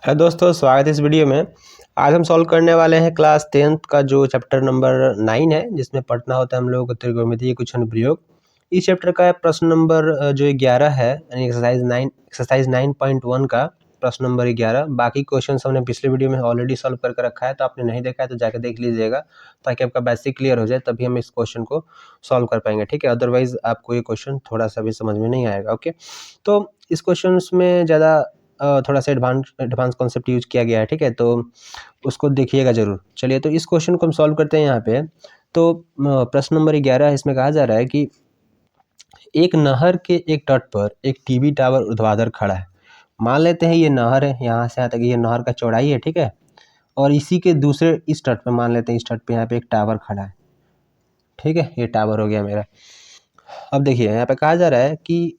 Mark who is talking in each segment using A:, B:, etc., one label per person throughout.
A: है दोस्तों, स्वागत है इस वीडियो में। आज हम सॉल्व करने वाले हैं क्लास 10th का जो चैप्टर नंबर 9 है, जिसमें पढ़ना होता है हम लोगों को त्रिकोणमितीय कुछ अनुप्रयोग। इस चैप्टर का प्रश्न नंबर जो 11 है, यानी एक्सरसाइज 9.1 का प्रश्न नंबर 11। बाकी क्वेश्चन हमने पिछले वीडियो में ऑलरेडी सॉल्व करके रखा है, तो आपने नहीं देखा है तो जाकर देख लीजिएगा, ताकि आपका बेसिक क्लियर हो जाए, तभी हम इस क्वेश्चन को सॉल्व कर पाएंगे। ठीक है, अदरवाइज आपको ये क्वेश्चन थोड़ा सा भी समझ में नहीं आएगा। ओके, तो इस क्वेश्चन में ज़्यादा थोड़ा सा एडवांस कॉन्सेप्ट यूज किया गया है। ठीक है, तो उसको देखिएगा ज़रूर। चलिए, तो इस क्वेश्चन को हम सॉल्व करते हैं यहाँ पे। तो प्रश्न नंबर 11 है, इसमें कहा जा रहा है कि एक नहर के एक तट पर एक टीवी टावर ऊर्ध्वाधर खड़ा है। मान लेते हैं ये नहर है, यहाँ से यहाँ तक ये नहर का चौड़ाई है। ठीक है, और इसी के दूसरे इस तट पर मान लेते हैं, इस तट पे यहाँ पे एक टावर खड़ा है। ठीक है, ये टावर हो गया मेरा। अब देखिए, यहाँ पे कहा जा रहा है कि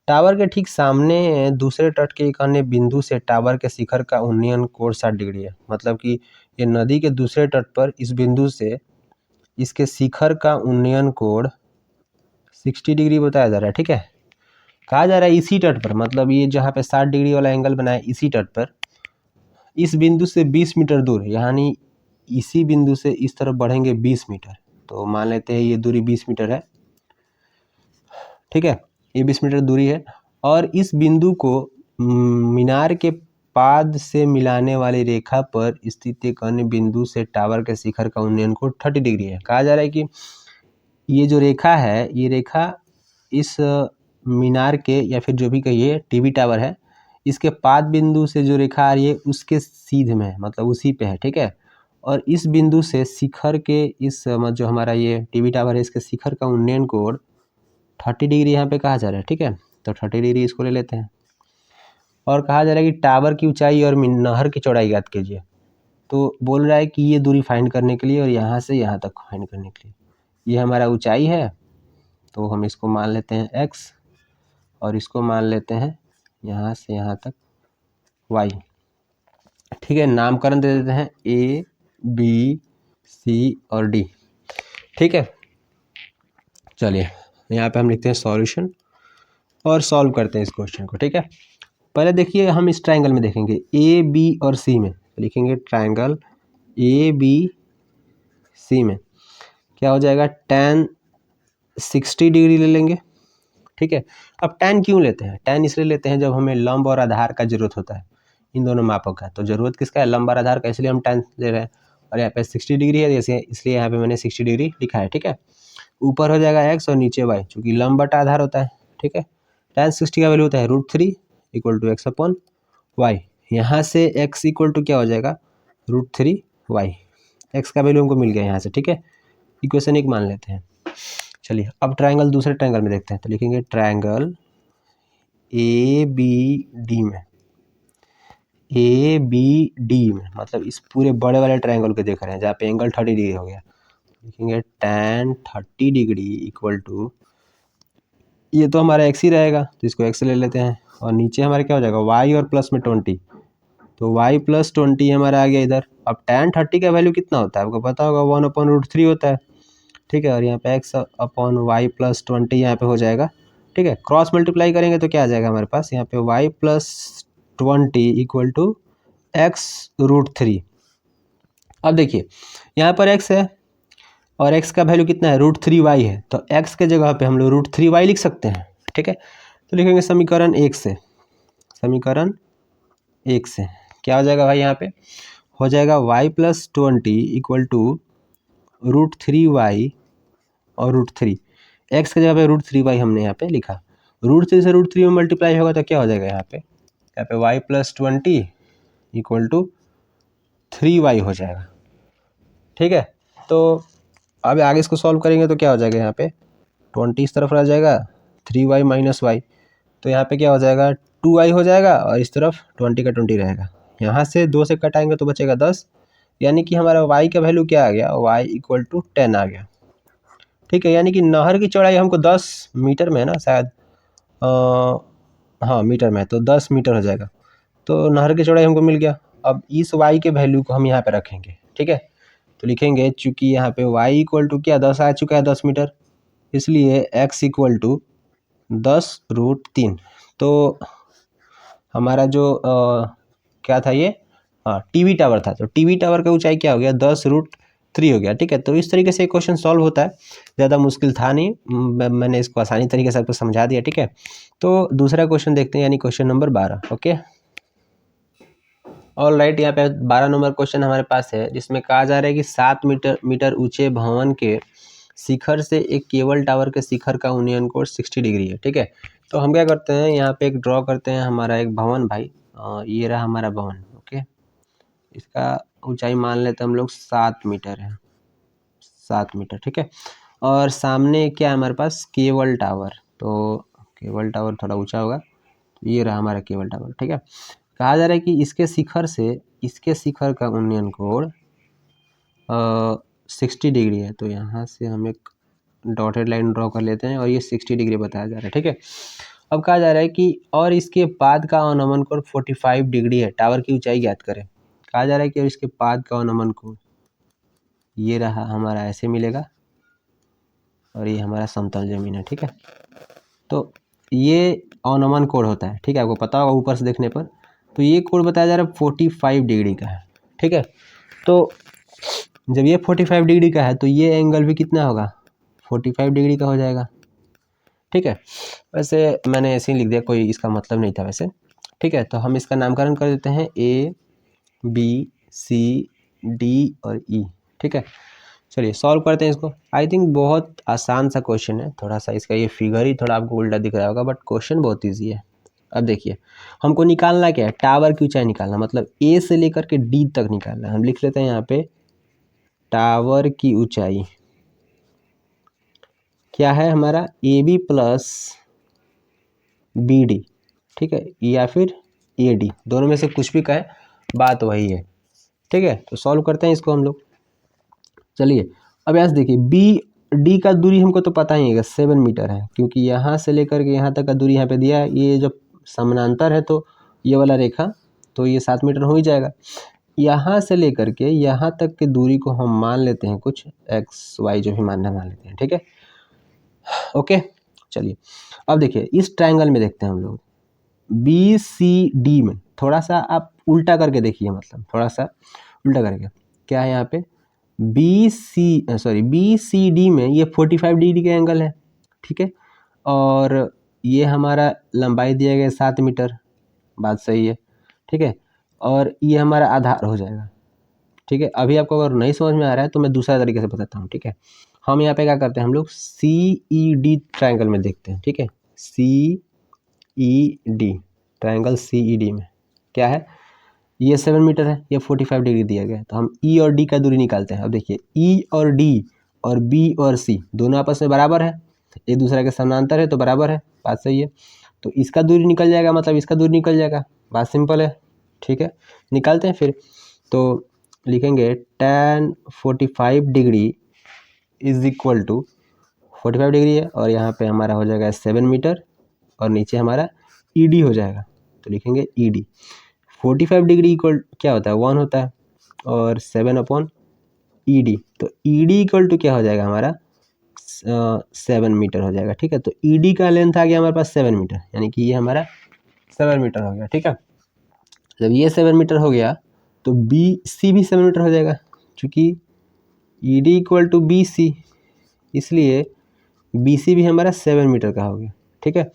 A: टावर के ठीक सामने दूसरे तट के एक अन्य बिंदु से टावर के शिखर का उन्नयन कोण 60 डिग्री है। मतलब कि ये नदी के दूसरे तट पर इस बिंदु से इसके शिखर का उन्नयन कोण 60 डिग्री बताया जा रहा है। ठीक है, कहा जा रहा है इसी तट पर, मतलब ये जहाँ पे 60 डिग्री वाला एंगल बना है, इसी तट पर इस बिंदु से 20 मीटर दूर, यानी इसी बिंदु से इस तरफ बढ़ेंगे 20 मीटर। तो मान लेते हैं ये दूरी 20 मीटर है। ठीक है, ये 20 मीटर दूरी है, और इस बिंदु को मीनार के पाद से मिलाने वाली रेखा पर स्थित एक अन्य बिंदु से टावर के शिखर का उन्नयन कोण 30 डिग्री है। कहा जा रहा है कि ये जो रेखा है, ये रेखा इस मीनार के, या फिर जो भी कहिए टीवी टावर है, इसके पाद बिंदु से जो रेखा आ रही है उसके सीध में है, मतलब उसी पे है। ठीक है, और इस बिंदु से शिखर के इस जो हमारा ये टीवी टावर है, इसके शिखर का उन्नयन कोण 30 डिग्री यहाँ पे कहा जा रहा है। ठीक है, तो 30 डिग्री इसको ले लेते हैं। और कहा जा रहा है कि टावर की ऊंचाई और नहर की चौड़ाई ज्ञात कीजिए। तो बोल रहा है कि ये दूरी फाइंड करने के लिए और यहाँ से यहाँ तक फाइंड करने के लिए, ये हमारा ऊंचाई है, तो हम इसको मान लेते हैं x, और इसको मान लेते हैं यहाँ से यहाँ तक y। ठीक है, नामकरण दे देते हैं a, b, c और d। ठीक है, चलिए यहाँ पे हम लिखते हैं सॉल्यूशन और सॉल्व करते हैं इस क्वेश्चन को। ठीक है, पहले देखिए हम इस ट्रायंगल में देखेंगे ए बी और सी में, लिखेंगे ट्रायंगल ए बी सी में क्या हो जाएगा, tan 60 डिग्री ले लेंगे। ठीक है, अब tan क्यों लेते हैं, tan इसलिए लेते हैं जब हमें लंब और आधार का जरूरत होता है, इन दोनों मापों का। तो जरूरत किसका है, लंब और आधार का, इसलिए हम tan ले रहे हैं। और यहाँ पे 60 डिग्री है, जैसे इसलिए यहाँ पे मैंने 60 डिग्री लिखा है। ठीक है, ऊपर हो जाएगा x और नीचे y, चूँकि लंब बटा आधार होता है। ठीक है, tan 60 का वैल्यू होता है √3 = x/y। यहाँ से x इक्वल टू क्या हो जाएगा, √3y। x का वैल्यू हमको मिल गया यहाँ से। ठीक है, इक्वेशन 1 मान लेते हैं। चलिए, अब ट्रायंगल दूसरे ट्रायंगल में देखते हैं। तो लिखेंगे ट्रायंगल ए बी डी में, ए बी डी में, मतलब इस पूरे बड़े वाले ट्रायंगल को देख रहे हैं, जहाँ पे एंगल 30 डिग्री हो गया। लिखेंगे tan 30 डिग्री इक्वल टू, ये तो हमारा x ही रहेगा, तो इसको x ले लेते हैं, और नीचे हमारा क्या हो जाएगा, y और प्लस में 20, तो y + 20 हमारा आ गया इधर। अब tan 30 का वैल्यू कितना होता है आपको पता होगा, 1/√3 होता है। ठीक है, और यहाँ पे x/y + 20 यहाँ पे हो जाएगा। ठीक है, क्रॉस मल्टीप्लाई करेंगे तो क्या आ जाएगा हमारे पास, यहाँ पे y + 20 = x√3। अब देखिए यहाँ पर x है और x का वैल्यू कितना है, √3y है, तो x के जगह पे हम लोग √3y लिख सकते हैं। ठीक है, तो लिखेंगे समीकरण 1 से, समीकरण 1 से क्या हो जाएगा भाई, यहाँ पे हो जाएगा y + 20 = √3y और √3, x के जगह पे √3y हमने यहाँ पे लिखा। √3 से √3 में मल्टीप्लाई होगा तो क्या हो जाएगा, यहाँ पे y + 20 = 3y हो जाएगा। ठीक है, तो अब आगे इसको सॉल्व करेंगे तो क्या हो जाएगा, यहाँ पे 20 इस तरफ रह जाएगा, 3y - y, तो यहाँ पे क्या हो जाएगा, 2y हो जाएगा, और इस तरफ 20 का 20 रहेगा। यहाँ से 2 से कटाएंगे तो बचेगा 10, यानी कि हमारा y का वैल्यू क्या आ गया, y = 10 आ गया। ठीक है, यानी कि नहर की चौड़ाई हमको 10 मीटर में है ना शायद, हाँ मीटर में, तो 10 मीटर हो जाएगा। तो नहर की चौड़ाई हमको मिल गया। अब इस y के वैल्यू को हम यहाँ पे रखेंगे। ठीक है, तो लिखेंगे चूँकि यहाँ पे y = क्या 10 आ चुका है, 10 मीटर, इसलिए x = 10√3। तो हमारा जो क्या था ये? हाँ, टीवी टावर था। तो टीवी टावर का ऊंचाई क्या हो गया? 10√3 हो गया। ठीक है, तो इस तरीके से क्वेश्चन सॉल्व होता है, ज़्यादा मुश्किल था नहीं। मैंने इसको आसानी तरीके से आपको समझा दिया। ठीक है, तो दूसरा क्वेश्चन देखते हैं, यानी question number 12। Okay, all right, यहाँ पे 12 नंबर क्वेश्चन हमारे पास है, जिसमें कहा जा रहा है कि 7 मीटर ऊंचे भवन के शिखर से एक केबल टावर के शिखर का यूनियन कोण 60 डिग्री है। ठीक है, तो हम क्या करते हैं, यहाँ पे एक ड्रॉ करते हैं हमारा एक भवन भाई। ये रहा हमारा भवन। ओके, इसका ऊंचाई मान लेते हैं हम लोग 7 मीटर है, 7 मीटर। ठीक है, और सामने क्या है हमारे पास? Cable tower. तो केबल टावर थोड़ा ऊंचा होगा, तो ये रहा हमारा केबल टावर। ठीक है, कहा जा रहा है कि इसके शिखर का यूनियन कोण 60 डिग्री है। तो यहाँ से हम एक डॉटेड लाइन ड्रॉ कर लेते हैं, और ये 60 डिग्री बताया जा रहा है। ठीक है, अब कहा जा रहा है कि और इसके बाद का अवनमन कोण 45 डिग्री है, टावर की ऊंचाई ज्ञात करें। कहा जा रहा है कि और इसके बाद का अवनमन कोण ये रहा हमारा, ऐसे मिलेगा, और ये हमारा समतल जमीन है। ठीक है, तो ये अवनमन कोण होता है। ठीक है, आपको पता होगा ऊपर से देखने पर। तो ये कोण बताया जा रहा है 45 डिग्री का है। ठीक है, तो जब ये 45 डिग्री का है, तो ये एंगल भी कितना होगा? 45 डिग्री का हो जाएगा। ठीक है, वैसे मैंने ऐसे ही लिख दिया, कोई इसका मतलब नहीं था वैसे। ठीक है, तो हम इसका नामकरण कर देते हैं A B C D और E। ठीक है, चलिए सॉल्व करते हैं इसको। आई थिंक बहुत आसान सा क्वेश्चन है, थोड़ा सा इसका ये फिगर ही थोड़ा आपको उल्टा दिख रहा होगा, बट क्वेश्चन बहुत ईजी है। अब देखिए, हमको निकालना क्या है? टावर की ऊंचाई निकालना, मतलब A से लेकर के D तक निकालना है। हम लिख लेते हैं यहाँ पे टावर की ऊंचाई क्या है हमारा? AB plus BD। ठीक है, या फिर AD, दोनों में से कुछ भी कहे, बात वही है। ठीक है, तो सॉल्व करते हैं इसको हम लोग। चलिए, अब यहाँ से देखिए, BD का दूरी हमको तो पता ही है 7 मीटर है, क्योंकि यहाँ से लेकर के यहाँ तक का दूरी यहाँ पे दिया है। ये जब समानांतर है तो ये वाला रेखा, तो ये 7 मीटर हो ही जाएगा। यहाँ से लेकर के यहाँ तक की दूरी को हम मान लेते हैं कुछ XY, जो भी मानना मान लेते हैं। ठीक है, ओके, चलिए अब देखिए, इस ट्रायंगल में देखते हैं हम लोग BCD में। थोड़ा सा आप उल्टा करके देखिए, मतलब थोड़ा सा उल्टा करके, क्या है यहाँ पे? BCD में ये 45 डिग्री का एंगल है। ठीक है, और ये हमारा लंबाई दिया गया 7 मीटर, बात सही है। ठीक है, और ये हमारा आधार हो जाएगा। ठीक है, अभी आपको अगर नहीं समझ में आ रहा है तो मैं दूसरा तरीके से बताता हूँ। ठीक है, हम यहाँ पे क्या करते हैं, हम लोग CED ट्रायंगल में देखते हैं। ठीक है, CED ट्रायंगल, CED में क्या है? ये 7 मीटर है, ये 45 डिग्री दिया गया है, तो हम E और D का दूरी निकालते हैं। अब देखिए, E और D और B और C दोनों आपस में बराबर है, एक दूसरे के समानांतर है, तो बराबर है, बात सही है। तो इसका दूरी निकल जाएगा, मतलब इसका दूरी निकल जाएगा, बात सिंपल है। ठीक है, निकालते हैं फिर। तो लिखेंगे tan 45 degree is equal to 45 degree है, और यहाँ पे हमारा हो जाएगा 7 मीटर, और नीचे हमारा ED हो जाएगा। तो लिखेंगे ED 45 डिग्री इक्वल क्या होता है? 1 होता है, और 7/ED, तो ED इक्वल टू क्या हो जाएगा हमारा? 7 मीटर हो जाएगा। ठीक है, तो ED का लेंथ आ गया हमारे पास 7 मीटर, यानी कि ये हमारा 7 मीटर हो गया। ठीक है, जब ये 7 मीटर हो गया, तो BC भी 7 मीटर हो जाएगा, क्योंकि ED इक्वल टू BC, इसलिए BC भी हमारा 7 मीटर का हो गया। ठीक है,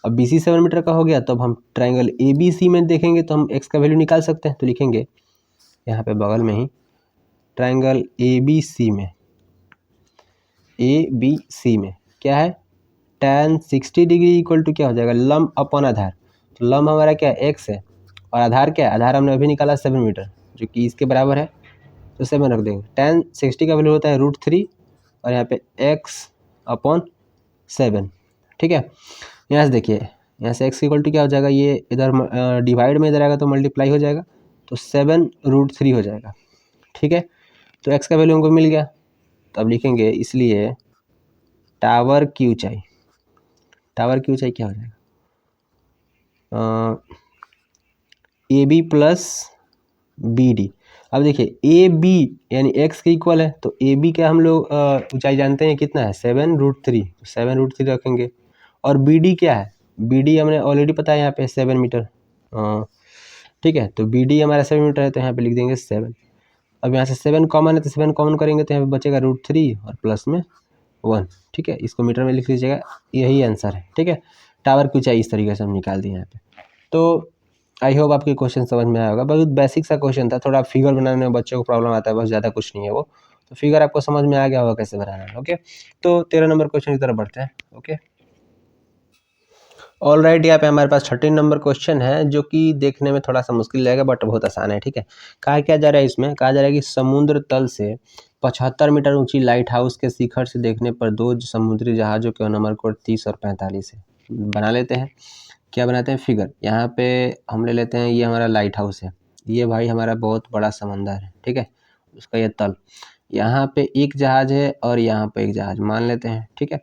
A: अब BC 7 मीटर का हो गया, तो अब हम ट्रायंगल ABC में देखेंगे, तो हम x का वैल्यू निकाल सकते हैं। तो लिखेंगे यहाँ पे बगल में ही ट्रायंगल ABC में क्या है? tan 60 डिग्री इक्वल टू क्या हो जाएगा? लंब अपॉन आधार। तो लंब हमारा क्या है? x है, और आधार क्या है? आधार हमने अभी निकाला 7 मीटर, जो कि इसके बराबर है, तो 7 रख देंगे। tan 60 का वैल्यू होता है √3, और यहाँ पे x/7। ठीक है, यहाँ से देखिए, यहाँ से x इक्वल टू क्या हो जाएगा? ये इधर डिवाइड में इधर आएगा तो मल्टीप्लाई हो जाएगा, तो 7√3 हो जाएगा। ठीक है, तो x का वैल्यू हमको मिल गया। तो अब लिखेंगे, इसलिए टावर की ऊंचाई क्या हो जाएगा? AB plus BD। अब देखिए, AB यानी x के इक्वल है, तो AB का हम लोग ऊंचाई जानते हैं कितना है? 7√3, 7√3 रखेंगे। और BD क्या है? BD हमने ऑलरेडी पता है यहाँ पे 7 मीटर। ठीक है। तो BD हमारा 7 मीटर है, तो यहाँ पे लिख देंगे 7। अब यहाँ से 7 कॉमन है, तो 7 कॉमन करेंगे तो यहाँ पे बचेगा √3 और प्लस में 1। ठीक है, इसको मीटर में लिख लीजिएगा, यही आंसर है। ठीक है, टावर की ऊंचाई इस तरीके से हम निकाल दिए यहाँ पे। तो आई होप आपके क्वेश्चन समझ में आया होगा। बहुत बेसिक सा क्वेश्चन था, थोड़ा फिगर बनाने में बच्चों को प्रॉब्लम आता है, बस ज़्यादा कुछ नहीं है वो। तो फिगर आपको समझ में आ गया होगा कैसे बनाना है। ओके, तो 13 नंबर क्वेश्चन की तरफ बढ़ते हैं। ओके, ऑल राइट, यहाँ पे हमारे पास 13 नंबर क्वेश्चन है, जो कि देखने में थोड़ा सा मुश्किल लगेगा बट बहुत आसान है। ठीक है, कहा क्या जा रहा है इसमें, कहा जा रहा है कि समुद्र तल से 75 मीटर ऊंची लाइट हाउस के शिखर से देखने पर दो समुद्री जहाज़ों के नंबर कोड 30 और 45 है। बना लेते हैं, क्या बनाते हैं फिगर। यहाँ पे हम ले लेते हैं, ये हमारा लाइट हाउस है, ये भाई हमारा बहुत बड़ा समंदर है। ठीक है, उसका ये तल, यहाँ पे एक जहाज़ है और यहाँ पे एक जहाज़ मान लेते हैं। ठीक है,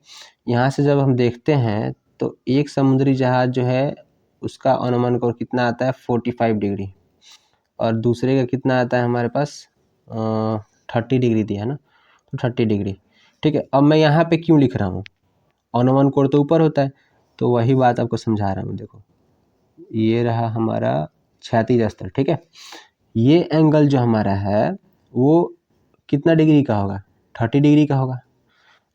A: यहाँ से जब हम देखते हैं तो एक समुद्री जहाज़ जो है उसका अनुमान कोण कितना आता है 45 डिग्री, और दूसरे का कितना आता है हमारे पास 30 डिग्री दिया है ना, तो 30 डिग्री। ठीक है, अब मैं यहाँ पे क्यों लिख रहा हूँ, अनुमान कोण तो ऊपर होता है, तो वही बात आपको समझा रहा हूँ। देखो, ये रहा हमारा क्षैतिज स्तर। ठीक है, ये एंगल जो हमारा है वो कितना डिग्री का होगा, 30 डिग्री का होगा,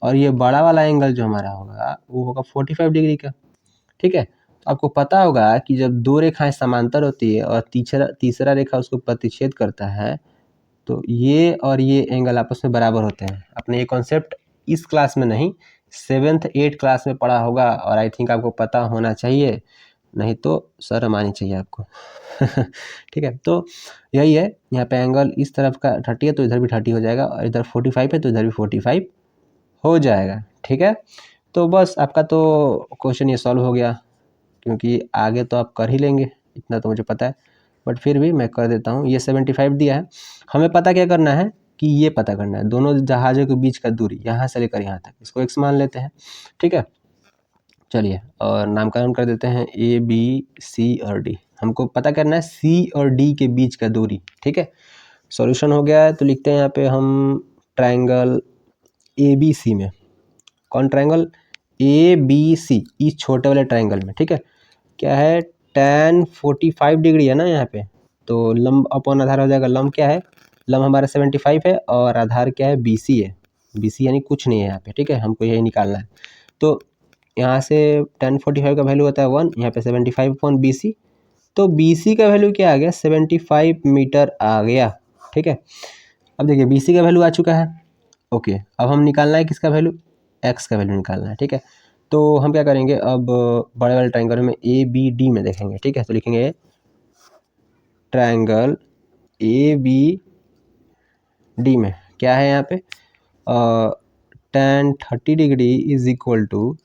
A: और ये बड़ा वाला एंगल जो हमारा होगा वो होगा 45 डिग्री का। ठीक है, तो आपको पता होगा कि जब दो रेखाएं समांतर होती है और तीसरा रेखा उसको प्रतिच्छेद करता है, तो ये और ये एंगल आपस में बराबर होते हैं। आपने ये कॉन्सेप्ट इस क्लास में नहीं, 7th 8th क्लास में पढ़ा होगा, और आई थिंक आपको पता होना चाहिए, नहीं तो शर्म आनी चाहिए आपको। ठीक है, तो यही है, यहाँ पे एंगल इस तरफ का 30 है तो इधर भी 30 हो जाएगा, और इधर 45 है तो इधर भी 45 हो जाएगा। ठीक है, तो बस आपका तो क्वेश्चन ये सॉल्व हो गया, क्योंकि आगे तो आप कर ही लेंगे, इतना तो मुझे पता है, बट फिर भी मैं कर देता हूँ। ये 75 दिया है, हमें पता क्या करना है कि ये पता करना है दोनों जहाज़ों के बीच का दूरी, यहाँ से लेकर यहाँ तक, इसको x मान लेते हैं। ठीक है, चलिए, और नामकरण कर देते हैं A B C और D। हमको पता करना है C और D के बीच का दूरी। ठीक है, सॉल्यूशन हो गया है, तो लिखते हैं यहाँ पे हम ट्रायंगल ABC में, कौन ट्रायंगल ABC, इस छोटे वाले ट्रायंगल में। ठीक है, क्या है tan 45 डिग्री है ना यहाँ पे, तो लंब अपॉन आधार हो जाएगा, लंब क्या है, लंब हमारा 75 है और आधार क्या है BC है, BC यानी कुछ नहीं है यहाँ पे। ठीक है, हमको यही निकालना है, तो यहाँ से tan 45 का वैल्यू होता है 1, यहाँ पे 75 अपॉन BC, तो BC का वैल्यू क्या आ गया 75 मीटर आ गया। ठीक है, अब देखिए BC का वैल्यू आ चुका है। ओके, अब हम निकालना है किसका वैल्यू, x का वैल्यू निकालना है। ठीक है, तो हम क्या करेंगे, अब बड़े वाले ट्रायंगल में ABD में देखेंगे। ठीक है, तो लिखेंगे ट्रायंगल ABD में क्या है यहाँ पे tan 30 degree is equal to,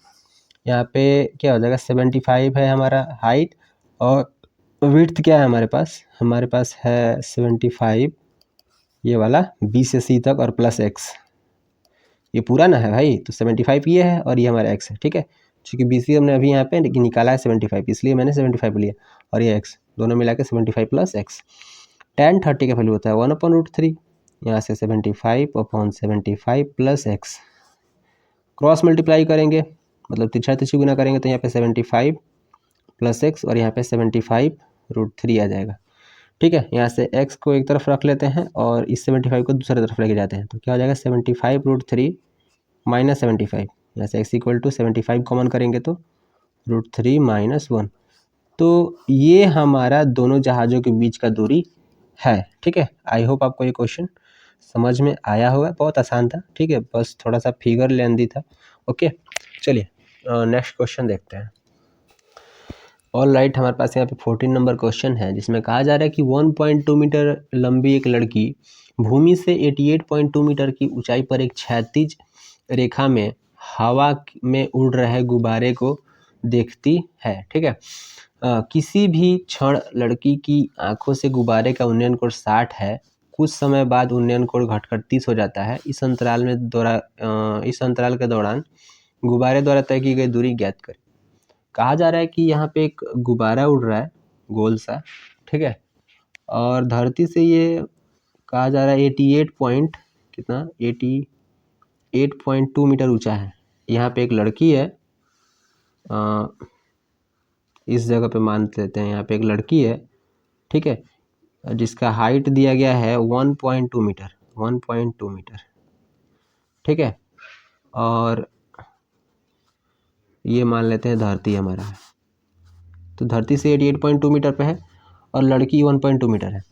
A: यहाँ पे क्या हो जाएगा 75 है हमारा हाइट, और विड्थ क्या है हमारे पास है 75, ये वाला B से C तक और प्लस x, ये पूरा ना है भाई, तो 75 ये है और ये हमारा x है। ठीक है, क्योंकि BC हमने अभी यहाँ पे निकाला है 75, इसलिए मैंने 75 लिया, और ये x दोनों मिला के 75 प्लस x। tan 30 का वैल्यू होता है 1/√3, यहाँ से 75 upon 75 plus x, cross multiply करेंगे मतलब तिरछा तिरछी गुना करेंगे, तो यहाँ पे 75 प्लस x और यहाँ पे 75√3 आ जाएगा। ठीक है, यहाँ से x को एक तरफ रख लेते हैं और इस 75 को दूसरी तरफ लेके जाते हैं, तो क्या हो जाएगा 75√3 माइनस 75, यहाँ से x इक्वल टू 75 कॉमन करेंगे तो √3 माइनस 1, तो ये हमारा दोनों जहाज़ों के बीच का दूरी है। ठीक है, आई होप आपको ये क्वेश्चन समझ में आया होगा, बहुत आसान था। ठीक है, बस थोड़ा सा फिगर लेंदी था। ओके, चलिए नेक्स्ट क्वेश्चन देखते हैं। ऑल राइट, हमारे पास यहाँ पे 14 नंबर क्वेश्चन है, जिसमें कहा जा रहा है कि 1.2 मीटर लंबी एक लड़की भूमि से 88.2 मीटर की ऊंचाई पर एक क्षैतिज रेखा में हवा में उड़ रहे गुब्बारे को देखती है। ठीक है, किसी भी क्षण लड़की की आंखों से गुब्बारे का उन्नयन कोण 60 है, कुछ समय बाद उन्नयन कोण घटकर 30 हो जाता है। इस अंतराल के दौरान गुब्बारे द्वारा तय की गई दूरी ज्ञात करें। कहा जा रहा है कि यहाँ पे एक गुब्बारा उड़ रहा है गोल सा। ठीक है, और धरती से ये कहा जा रहा है 88.2 मीटर ऊंचा है। यहाँ पे एक लड़की है, इस जगह पे मान लेते हैं यहाँ पे एक लड़की है। ठीक है, जिसका हाइट दिया गया है 1.2 मीटर, 1.2 मीटर, ठीक है। और ये मान लेते हैं धरती हमारा है, तो धरती से 88.2 मीटर पे है और लड़की 1.2 मीटर है।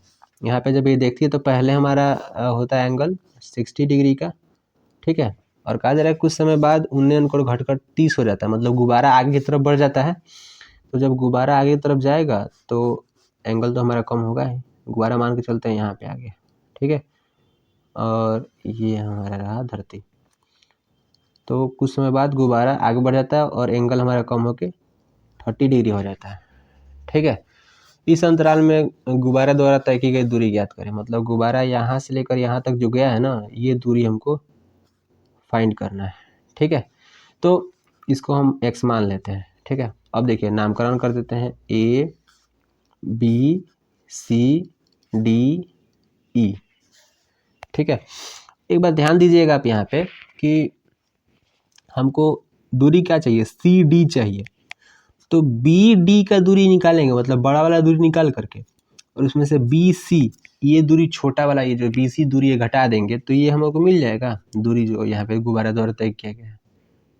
A: यहाँ पे जब ये देखती है तो पहले हमारा होता है एंगल 60 डिग्री का, ठीक है। और कहा जा रहा है कुछ समय बाद 19 को घटकर 30 हो जाता है, मतलब गुब्बारा आगे की तरफ बढ़ जाता है। तो जब गुब्बारा आगे की तरफ जाएगा तो एंगल तो हमारा कम होगा ही, गुब्बारा मान के चलते हैं यहाँ पे आगे, ठीक है। और ये हमारा रहा धरती। तो कुछ समय बाद गुब्बारा आगे बढ़ जाता है और एंगल हमारा कम होके 30 डिग्री हो जाता है, ठीक है। इस अंतराल में गुब्बारा द्वारा तय की गई दूरी ज्ञात करें, मतलब गुब्बारा यहाँ से लेकर यहाँ तक जो गया है ना, ये दूरी हमको फाइंड करना है, ठीक है। तो इसको हम x मान लेते हैं, ठीक है। अब देखिए नामकरण कर देते हैं A B C D E, ठीक है। एक बात ध्यान दीजिएगा आप यहाँ पे कि हमको दूरी क्या चाहिए, CD चाहिए। तो BD का दूरी निकालेंगे, मतलब बड़ा वाला दूरी निकाल करके, और उसमें से BC ये दूरी छोटा वाला, ये जो BC दूरी है घटा देंगे तो ये हमको मिल जाएगा दूरी जो यहाँ पे गुब्बारा द्वारा तय किया गया है।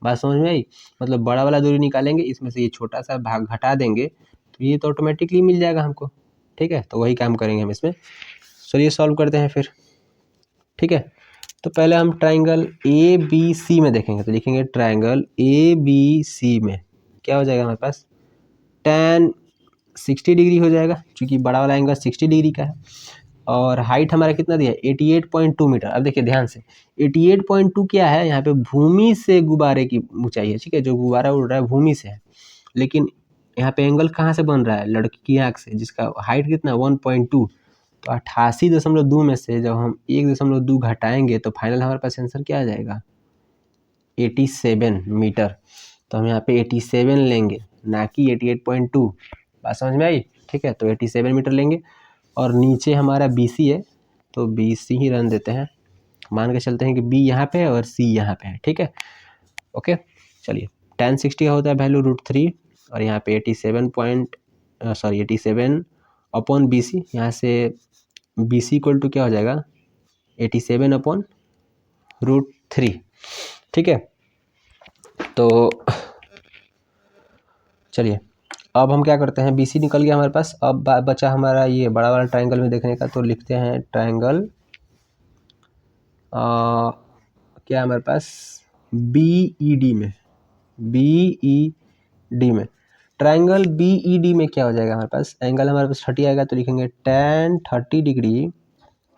A: बात समझ में आई? मतलब बड़ा वाला दूरी निकालेंगे, इसमें से ये छोटा सा भाग घटा देंगे तो ये तो ऑटोमेटिकली मिल जाएगा हमको, ठीक है। तो वही काम करेंगे हम इसमें। चलिए सॉल्व करते हैं फिर, ठीक है। तो पहले हम ट्राइंगल ABC में देखेंगे, तो लिखेंगे ट्राइंगल ABC में क्या हो जाएगा हमारे पास, tan 60 डिग्री हो जाएगा, क्योंकि बड़ा वाला एंगल 60 डिग्री का है। और हाइट हमारा कितना दिया है, 88.2 मीटर। अब देखिए ध्यान से, 88.2 क्या है, यहाँ पे भूमि से गुब्बारे की ऊंचाई है, ठीक है। जो गुब्बारा उड़ रहा है भूमि से है, लेकिन यहाँ पे एंगल कहाँ से बन रहा है, लड़की की आँख से, जिसका हाइट कितना 1.2। तो 88.2 में से जब हम 1.2 घटाएंगे तो फाइनल हमारे पास आंसर क्या आ जाएगा, 87 मीटर। तो हम यहाँ पे 87 लेंगे, ना कि 88.2। बात समझ में आई? ठीक है, तो 87 मीटर लेंगे। और नीचे हमारा BC है, तो BC ही रन देते हैं, मान के चलते हैं कि B यहाँ पे है और C यहाँ पे है, ठीक है। ओके, चलिए tan 60 का होता है वैल्यू √3, और यहाँ पे 87 अपॉन BC, यहाँ से BC इक्वल टू क्या हो जाएगा, 87 अपॉन √3, ठीक है। तो चलिए अब हम क्या करते हैं, BC निकल गया हमारे पास, अब बचा हमारा ये बड़ा वाला ट्रायंगल में देखने का। तो लिखते हैं ट्रायंगल क्या हमारे पास BED में, BED में ट्रायंगल BED में क्या हो जाएगा हमारे पास, एंगल हमारे पास 30 आएगा, तो लिखेंगे tan 30 डिग्री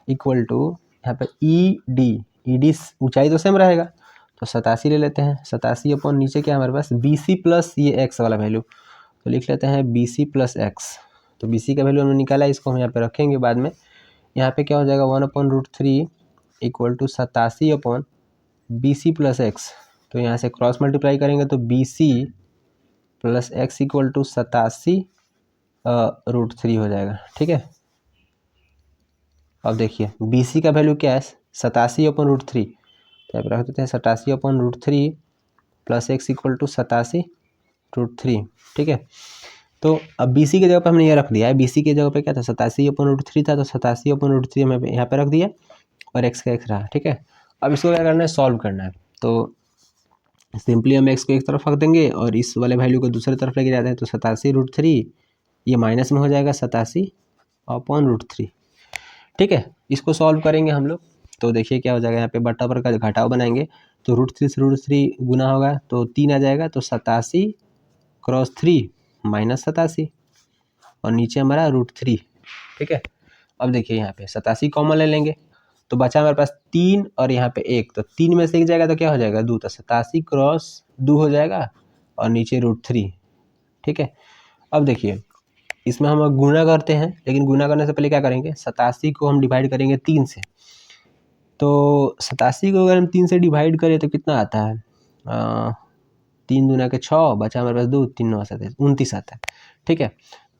A: इक्वल टू यहाँ पे ED ऊंचाई तो सेम रहेगा, तो 87 ले लेते हैं। 87 अपॉन नीचे क्या हमारे पास BC प्लस ये x वाला वैल्यू, तो लिख लेते हैं BC प्लस x। तो BC का वैल्यू हमने निकाला, इसको हम यहाँ पे रखेंगे बाद में। यहाँ पे क्या हो जाएगा 1/√3 equal to 87 upon BC plus x। तो यहाँ से क्रॉस मल्टीप्लाई करेंगे तो BC plus x equal to 87√3 हो जाएगा, ठीक है। अब देखिए BC का वैल्यू क्या है 87 अपॉन √3, तो यहाँ पर रख देते हैं 87 upon √3 plus x equal to 87√3, ठीक है। तो अब BC के जगह पे हमने ये रख दिया है, BC के जगह पे क्या था 87 अपॉन √3 था, तो 87 अपॉन √3 हमें यहाँ पे रख दिया और x का x रहा, ठीक है। अब इसको क्या करना है, सॉल्व करना है। तो सिंपली हम x को एक तरफ रख देंगे और इस वाले वैल्यू को दूसरी तरफ लेके जाते हैं, तो 87√3 ये माइनस में हो जाएगा 87 अपॉन √3, ठीक है। इसको सॉल्व करेंगे हम लोग, तो देखिए क्या हो जाएगा, यहाँ पे बट्टा पर का घटाव बनाएंगे तो √3 से √3 गुना होगा तो 3 आ जाएगा, तो 87 क्रॉस 3 माइनस 87 और नीचे हमारा √3, ठीक है। अब देखिए यहाँ पे 87 कॉमन ले लेंगे तो बचा हमारे पास 3 और यहाँ पे 1, तो 3 में से 1 जाएगा तो क्या हो जाएगा 2, तो 87 क्रॉस 2 हो जाएगा और नीचे √3, ठीक है। अब देखिए इसमें हम गुना करते हैं, लेकिन गुना करने से पहले क्या करेंगे, 87 को हम डिवाइड करेंगे 3 से। तो 87 को अगर हम 3 से डिवाइड करें तो कितना आता है, 3 दूना के 6, बचा हमारे पास 2, 3 9 7 29 आता है, ठीक है।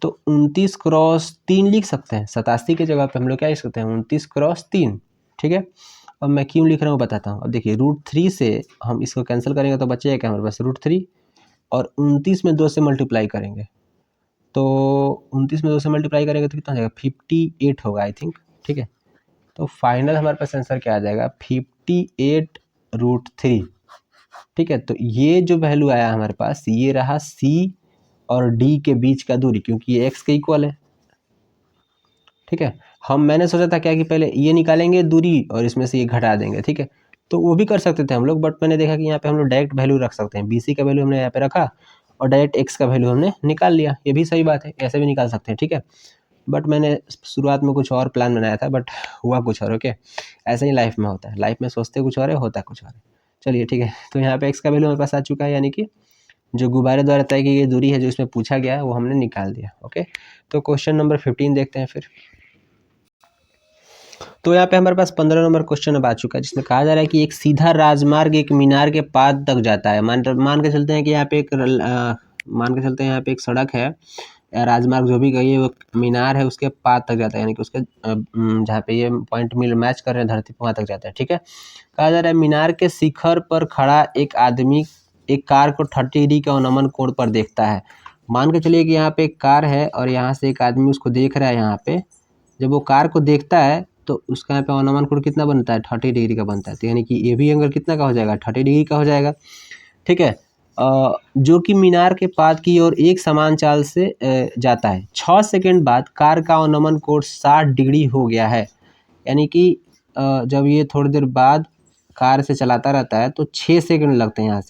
A: तो 29 क्रॉस 3 लिख सकते हैं, 87 की जगह पे हम लोग क्या लिख सकते हैं 29 क्रॉस 3, ठीक है। अब मैं क्यों लिख रहा हूँ बताता हूँ। अब देखिए √3 से हम इसको कैंसिल करेंगे तो बचेगा क्या हमारे पास √3, और 29 में 2 से मल्टीप्लाई करेंगे तो 29 में 2 से मल्टीप्लाई करेंगे तो कितना हो जाएगा, 58 होगा आई थिंक। ठीक है, तो फाइनल हमारे पास आंसर क्या आ जाएगा, 58√3। ठीक है, तो ये जो वैल्यू आया हमारे पास, ये रहा सी और डी के बीच का दूरी, क्योंकि ये एक्स के इक्वल है। ठीक है, मैंने सोचा था क्या कि पहले ये निकालेंगे दूरी और इसमें से ये घटा देंगे। ठीक है, तो वो भी कर सकते थे हम लोग, बट मैंने देखा कि यहाँ पे हम लोग डायरेक्ट वैल्यू रख सकते हैं। BC का वैल्यू हमने यहाँ पे रखा और डायरेक्ट एक्स का वैल्यू हमने निकाल लिया, ये भी सही बात है, ऐसे भी निकाल सकते हैं। ठीक है, बट मैंने शुरुआत में कुछ और प्लान बनाया था, बट हुआ कुछ और। ओके, ऐसे ही लाइफ में होता है, लाइफ में सोचते कुछ और है, होता कुछ और है। चलिए ठीक है, तो यहाँ पे एक्स का वैल्यू हमारे पास आ चुका है, यानी कि जो गुब्बारे द्वारा तय की गई दूरी है जो इसमें पूछा गया है वो हमने निकाल दिया। ओके, तो क्वेश्चन नंबर 15 देखते हैं फिर। तो यहाँ पे हमारे पास 15 नंबर क्वेश्चन अब आ चुका है, जिसमें कहा जा रहा है कि एक सीधा राजमार्ग एक मीनार के पाद तक जाता है। मान के चलते हैं कि यहाँ पे यहाँ पे एक सड़क है, राजमार्ग जो भी कहिए, वो मीनार है, उसके पाद तक जाता है, यानी कि उसके जहाँ पे ये पॉइंट मैच कर रहे हैं धरती पर, वहाँ तक जाता है। ठीक है, कहा जा रहा है मीनार के शिखर पर खड़ा एक आदमी एक कार को 30 डिग्री के अवनमन कोण पर देखता है। मान के चलिए कि यहाँ पे एक कार है और यहाँ से एक आदमी उसको देख रहा है। यहाँ पे जब वो कार को देखता है तो उसका यहाँ पे अवनमन कोण कितना बनता है, 30 डिग्री का बनता है। तो यानी कि ये भी एंगल कितना का हो जाएगा, 30 डिग्री का हो जाएगा। ठीक है, जो कि मीनार के पाद की ओर एक समान चाल से जाता है। 6 सेकंड बाद कार का अवनमन कोण 60 डिग्री हो गया है। यानी कि जब ये थोड़ी देर बाद कार से चलाता रहता है तो 6 सेकंड लगते हैं,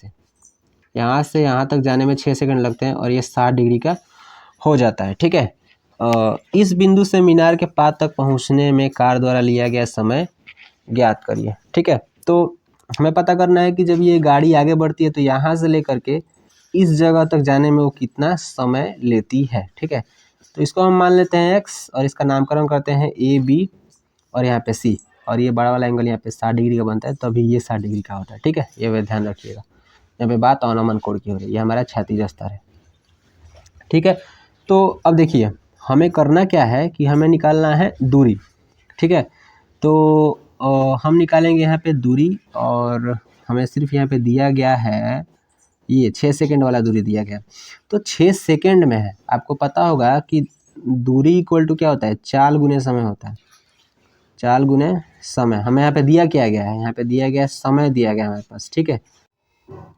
A: यहाँ से यहाँ तक जाने में 6 सेकंड लगते हैं और ये 60 डिग्री का हो जाता है। ठीक है, इस बिंदु से मीनार के पाद तक पहुँचने में कार द्वारा लिया गया समय ज्ञात करिए। ठीक है, तो हमें पता करना है कि जब ये गाड़ी आगे बढ़ती है तो यहाँ से लेकर के इस जगह तक जाने में वो कितना समय लेती है। ठीक है, तो इसको हम मान लेते हैं x और इसका नामकरण करते हैं AB और यहाँ पे C, और ये बड़ा वाला एंगल यहाँ पे 60 डिग्री का बनता है, तभी ये 60 डिग्री का होता है। ठीक है, ये ध्यान रखिएगा। यहाँ पे बात अवनमन कोण की हो रही है, ये हमारा क्षैतिज स्तर है। ठीक है, तो अब देखिए हमें करना क्या है कि हमें निकालना है दूरी। ठीक है, तो हम निकालेंगे यहाँ पे दूरी, और हमें सिर्फ यहाँ पे दिया गया है ये 6 सेकंड वाला दूरी दिया गया। तो 6 सेकंड में है, आपको पता होगा कि दूरी इक्वल टू क्या होता है, चाल गुने समय होता है। चाल गुने समय, हमें यहाँ पे दिया क्या गया है, यहाँ पे दिया गया समय दिया गया हमारे पास। ठीक है,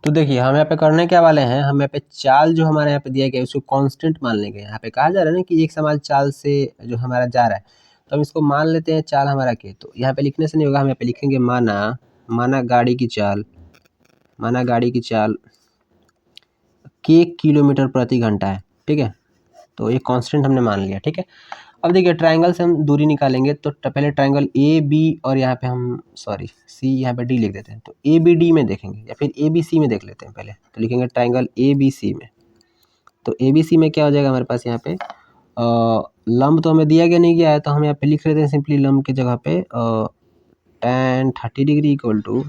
A: तो देखिए हम यहाँ पे करने क्या वाले हैं, हम यहाँ पे चाल जो हमारे यहाँ पे दिया गया है उसको कांस्टेंट मान लेंगे। यहाँ पे कहा जा रहा है ना कि एक समान चाल से जो हमारा जा रहा है, तो हम इसको मान लेते हैं चाल हमारा के। तो यहाँ पे लिखने से नहीं होगा, हम यहाँ पे लिखेंगे माना गाड़ी की चाल के किलोमीटर प्रति घंटा है। ठीक है, तो ये कांस्टेंट हमने मान लिया। ठीक है, अब देखिए ट्रायंगल से हम दूरी निकालेंगे, तो पहले ट्रायंगल AB और यहाँ पे हम C यहाँ पे D लिख देते हैं, तो ABD में देखेंगे या फिर ABC में देख लेते हैं पहले। तो लिखेंगे ट्रायंगल ABC में, तो ABC में क्या हो जाएगा हमारे पास, यहाँ पे लंब तो हमें दिया गया नहीं गया है, तो हम यहाँ पे लिख लेते हैं सिंपली लंब की जगह पे tan 30 degree equal to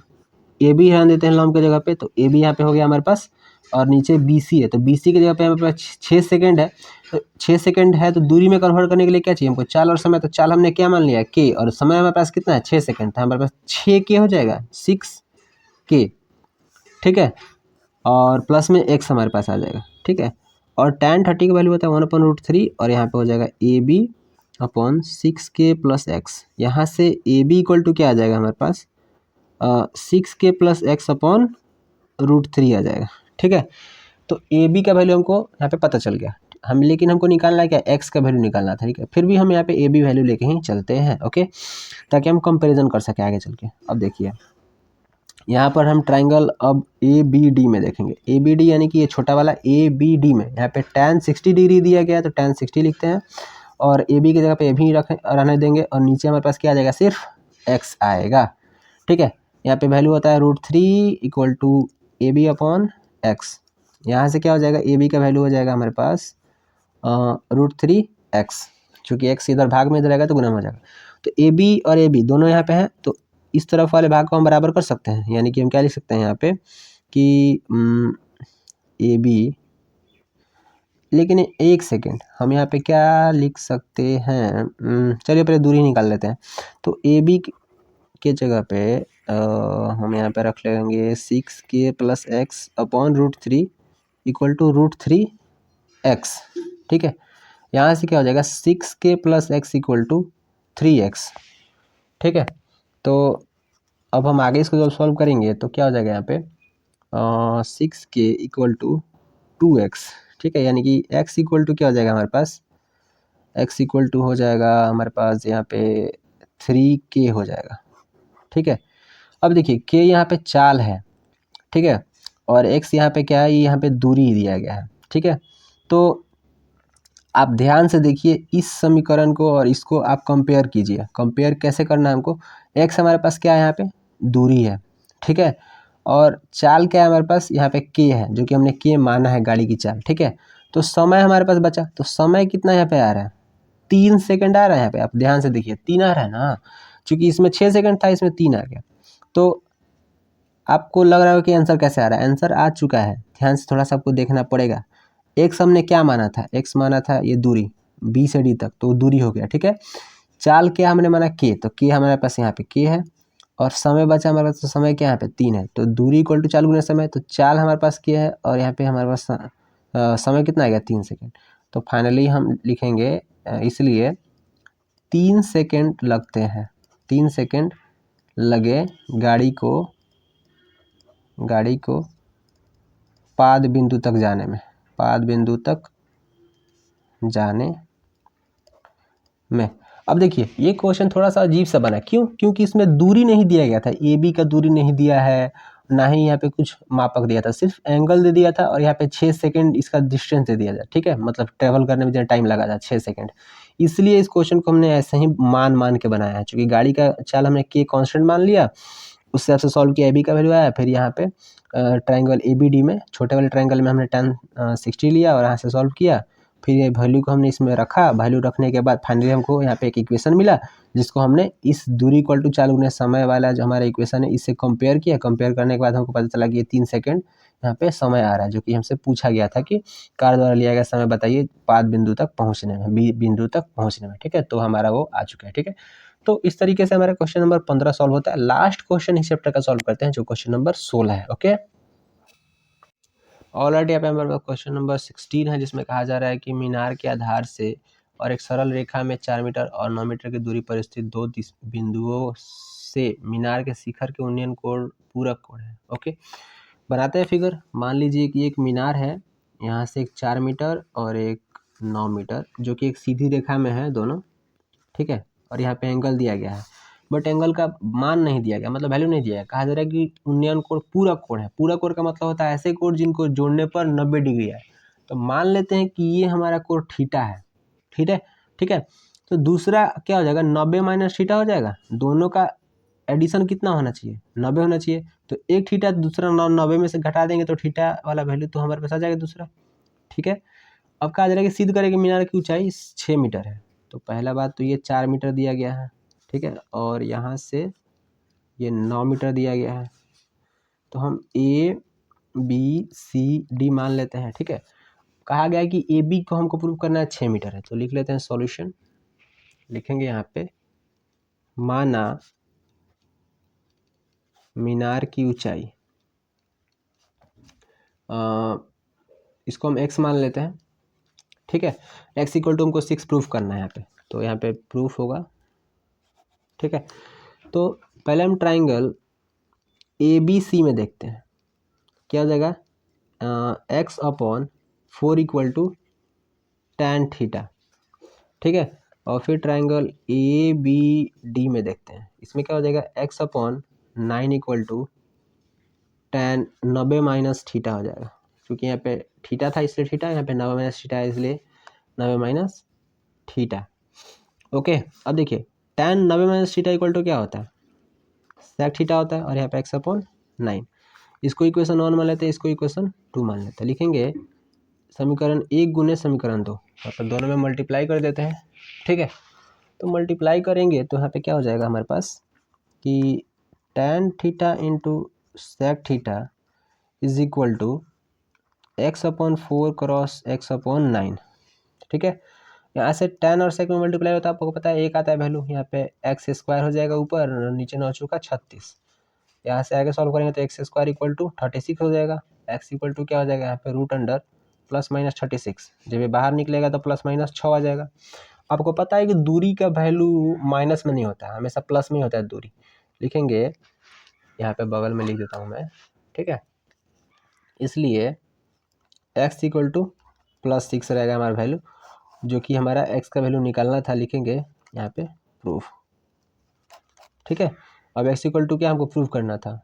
A: AB ध्यान देते हैं लंब की जगह पे, तो AB यहाँ पे हो गया हमारे पास, और नीचे BC है, तो BC की जगह पे हमारे पास 6 सेकंड है। तो 6 सेकंड है, तो दूरी में कन्वर्ट करने के लिए क्या चाहिए हमको, चाल और समय। तो चाल हमने क्या मान लिया, K, और समय हमारे पास कितना है, 6 सेकंड, तो हमारे पास 6K हो जाएगा, 6K। ठीक है, और प्लस में x हमारे पास आ जाएगा। ठीक है, और tan 30 की वैल्यू होता है 1/√3, और यहाँ पे हो जाएगा AB upon 6K plus x। यहाँ से AB इक्वल टू क्या आ जाएगा हमारे पास, 6K प्लस x अपॉन √3 आ जाएगा। ठीक है, तो AB का वैल्यू हमको यहाँ पे पता चल गया, लेकिन हमको निकालना है क्या, x का वैल्यू निकालना था। ठीक है, फिर भी हम यहाँ पे AB वैल्यू लेके ही चलते हैं। ओके, ताकि हम कंपैरिजन कर सकें आगे चल के। अब देखिए यहाँ पर हम ट्रायंगल अब ABD में देखेंगे। ABD यानी कि ये छोटा वाला ABD में यहाँ पे tan 60 डिग्री दिया गया है, तो tan 60 लिखते हैं, और AB की जगह पे AB रहने देंगे, और नीचे हमारे पास क्या आ जाएगा, सिर्फ x आएगा। ठीक है, यहाँ पे वैल्यू होता है √3 equal to AB upon x। यहाँ से क्या हो जाएगा, AB का वैल्यू हो जाएगा हमारे पास √3x, चूँकि x इधर भाग में इधर आएगा तो गुना में हो जाएगा। तो AB और AB दोनों यहाँ पे हैं, तो इस तरफ वाले भाग को हम बराबर कर सकते हैं, यानी कि हम क्या लिख सकते हैं यहाँ पे कि AB, लेकिन एक सेकेंड, हम यहाँ पे क्या लिख सकते हैं, चलिए पहले दूरी निकाल लेते हैं। तो AB के जगह पे हम यहाँ पे रख लेंगे 6K plus x upon √3 equal to √3x। ठीक है, यहाँ से क्या हो जाएगा 6k plus x equal to 3x। ठीक है, तो अब हम आगे इसको जब सॉल्व करेंगे तो क्या हो जाएगा यहाँ पे 6k इक्वल टू 2x। ठीक है, यानी कि x इक्वल टू क्या हो जाएगा हमारे पास, x इक्वल टू हो जाएगा हमारे पास यहाँ पे 3k हो जाएगा। ठीक है, अब देखिए k यहाँ पे चाल है, ठीक है, और x यहाँ पे क्या है, ये यहाँ पे दूरी दिया गया है। ठीक है, तो आप ध्यान से देखिए इस समीकरण को और इसको आप कंपेयर कीजिए। कंपेयर कैसे करना है हमको, x हमारे पास क्या है यहाँ पे दूरी है, ठीक है, और चाल क्या है हमारे पास यहाँ पे k है, जो कि हमने k माना है गाड़ी की चाल। ठीक है, तो समय हमारे पास बचा, तो समय कितना यहाँ पे आ रहा है 3 सेकंड आ रहा है यहाँ पे, आप ध्यान से देखिए 3 आ रहा है ना, चूंकि इसमें 6 सेकंड था, इसमें 3 आ गया। तो आपको लग रहा है कि आंसर कैसे आ रहा है, आंसर आ चुका है, ध्यान से थोड़ा सा आपको देखना पड़ेगा। एक्स हमने क्या माना था, एक्स माना था ये दूरी बी से डी तक, तो दूरी हो गया। ठीक है, चाल क्या हमने माना के, तो के हमारे पास यहाँ पे के है, और समय बचा हमारे पास, तो समय क्या यहाँ पे 3 है, तो दूरी इक्वल टू चाल गुना समय, तो चाल हमारे पास के है और यहाँ पे हमारे पास समय कितना आ गया 3 सेकेंड। तो फाइनली हम लिखेंगे इसलिए 3 सेकेंड लगते हैं, 3 सेकेंड लगे गाड़ी को पाद बिंदु तक जाने में, पाद बिंदु तक जाने में। अब देखिए ये क्वेश्चन थोड़ा सा अजीब सा बना, क्यों, क्योंकि इसमें दूरी नहीं दिया गया था, ए बी का दूरी नहीं दिया है, ना ही यहाँ पे कुछ मापक दिया था, सिर्फ एंगल दे दिया था और यहाँ पे 6 सेकंड इसका डिस्टेंस दे दिया था। ठीक है, मतलब ट्रेवल करने में जितना टाइम लगा था 6 सेकंड, इसलिए इस क्वेश्चन को हमने ऐसे ही मान के बनाया है। चूँकि गाड़ी का चाल हमने के कॉन्स्टेंट मान लिया, उस हिसाब से सॉल्व किया, ए बी का वैल्यू आया, फिर यहाँ पे ट्राइंगल ए बी डी में, छोटे वाले ट्राइंगल में हमने tan 60 लिया और यहाँ से सॉल्व किया, फिर ये वैल्यू को हमने इसमें रखा, वैल्यू रखने के बाद फाइनली हमको यहाँ पे एक इक्वेशन मिला, जिसको हमने इस दूरी इक्वल टू चाल गुने समय वाला जो हमारा इक्वेशन है इससे कंपेयर किया। कंपेयर करने के बाद हमको पता चला कि ये 3 सेकंड यहाँ पे समय आ रहा है, जो कि हमसे पूछा गया था कि कार द्वारा लिया गया समय बताइए पाद बिंदु तक पहुँचने में, बी बिंदु तक पहुँचने में। ठीक है, तो हमारा वो आ चुका है। ठीक है, तो इस तरीके से हमारा क्वेश्चन नंबर 15 सॉल्व होता है। लास्ट क्वेश्चन इस चैप्टर का सॉल्व करते हैं, जो क्वेश्चन नंबर 16 है। ओके, ऑलरेडी यहाँ पे हमारे पास क्वेश्चन नंबर 16 है, जिसमें कहा जा रहा है कि मीनार के आधार से और एक सरल रेखा में 4 मीटर और 9 मीटर की दूरी पर स्थित दो बिंदुओं से मीनार के शिखर के उन्नयन कोण पूरक कोण है। ओके, बनाते हैं फिगर। मान लीजिए कि एक मीनार है, यहाँ से एक 4 मीटर और एक 9 मीटर, जो कि एक सीधी रेखा में है दोनों। ठीक है, और यहाँ पे एंगल दिया गया है, बट एंगल का मान नहीं दिया गया, मतलब वैल्यू नहीं दिया है। कहा जा रहा है कि उन्नयन कोण पूरक कोण है। पूरक कोण का मतलब होता है ऐसे कोण जिनको जोड़ने पर 90 डिग्री है। तो मान लेते हैं कि ये हमारा कोण थीटा है। ठीक है, ठीक है, तो दूसरा क्या हो जाएगा 90 माइनस थीटा हो जाएगा, दोनों का एडिशन कितना होना चाहिए 90 होना चाहिए। तो एक थीटा दूसरा 90 में से घटा देंगे तो थीटा वाला वैल्यू तो हमारे पास आ जाएगा दूसरा। ठीक है, अब कहा जा रहा है कि सिद्ध करें कि मीनार की ऊंचाई 6 मीटर है। तो पहला बात तो ये 4 मीटर दिया गया है, ठीक है, और यहाँ से ये 9 मीटर दिया गया है, तो हम ए बी सी डी मान लेते हैं। ठीक है, कहा गया है कि ए बी को हमको प्रूव करना है 6 मीटर है, तो लिख लेते हैं सॉल्यूशन। लिखेंगे यहाँ पे माना मीनार की ऊंचाई, इसको हम x मान लेते हैं। ठीक है, x इक्वल टू हमको 6 प्रूफ करना है यहाँ पे, तो यहाँ पे प्रूफ होगा। ठीक है, तो पहले हम ट्राइंगल ए बी सी में देखते हैं क्या हो जाएगा, x upon 4 equal to tan theta. ठीक है, और फिर ट्राइंगल ए बी डी में देखते हैं, इसमें क्या हो जाएगा x upon 9 equal to tan 90 minus theta हो जाएगा, क्योंकि यहाँ पे थीटा था इसलिए थीटा, यहाँ पे 90 माइनस थीटा है इसलिए 90 माइनस थीटा। ओके, अब देखिए tan 90 minus theta equal to क्या होता है sec थीटा होता है, और यहाँ पे x अपॉन 9, इसको इक्वेशन 1 मान लेते हैं, इसको इक्वेशन 2 मान लेते हैं। लिखेंगे समीकरण 1 गुने समीकरण 2, मतलब दोनों में मल्टीप्लाई कर देते हैं। ठीक है, तो मल्टीप्लाई करेंगे तो यहाँ पे क्या हो जाएगा हमारे पास कि tan theta into sec theta is equal to x upon 4 cross x upon 9। ठीक है, यहाँ से tan और sec में मल्टीप्लाई होता है, आपको पता है एक आता है वैल्यू, यहाँ पे x स्क्वायर हो जाएगा ऊपर, नीचे 9 चौका 36, यहाँ से आगे सॉल्व करेंगे तो x स्क्वायर इक्वल टू 36 हो जाएगा। x इक्वल टू क्या हो जाएगा यहाँ पे रूट अंडर प्लस माइनस 36। जब ये बाहर निकलेगा तो प्लस माइनस 6 आ जाएगा। आपको पता है कि दूरी का वैल्यू माइनस में नहीं होता है, हमेशा प्लस में ही होता है दूरी। लिखेंगे, यहाँ पे बगल में लिख देता हूँ मैं, ठीक है। इसलिए x इक्वल टू प्लस 6 रहेगा हमारा वैल्यू, जो कि हमारा x का वैल्यू निकालना था। लिखेंगे यहाँ पे प्रूफ, ठीक है। अब x इक्वल टू क्या हमको प्रूफ करना था,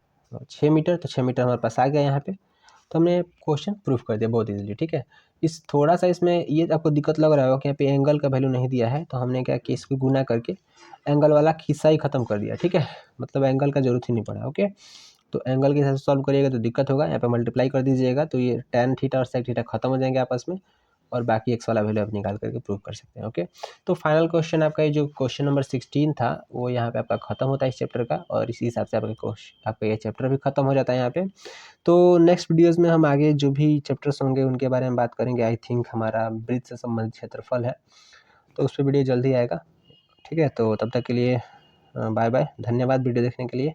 A: 6 मीटर, तो 6 मीटर हमारे पास आ गया यहाँ पे, तो हमने क्वेश्चन प्रूफ कर दिया बहुत इजीली, ठीक है। इस थोड़ा सा इसमें ये आपको दिक्कत लग रहा होगा कि यहाँ पे एंगल का वैल्यू नहीं दिया है, तो हमने क्या किया, इसको गुना करके एंगल वाला हिस्सा ही खत्म कर दिया, ठीक है। मतलब एंगल का जरूरत ही नहीं पड़ा, ओके। तो एंगल के हिसाब से सॉल्व करिएगा तो दिक्कत होगा, यहाँ पे मल्टीप्लाई कर दीजिएगा, तो ये tan थीटा और sec थीटा खत्म हो जाएंगे आपस में, और बाकी एक्स वाला वैल्यू आप निकाल करके प्रूव कर सकते हैं, ओके। तो फाइनल क्वेश्चन आपका ये जो क्वेश्चन नंबर 16 था वो यहाँ पे आपका खत्म होता है इस चैप्टर का, और इसी हिसाब से आपका ये चैप्टर भी खत्म हो जाता है यहाँ पे। तो नेक्स्ट वीडियोज़ में हम आगे जो भी चैप्टर्स होंगे उनके बारे में बात करेंगे। आई थिंक हमारा ब्रिज से संबंधित क्षेत्रफल है, तो उस पर वीडियो जल्दी आएगा, ठीक है। तो तब तक के लिए बाय बाय, धन्यवाद वीडियो देखने के लिए।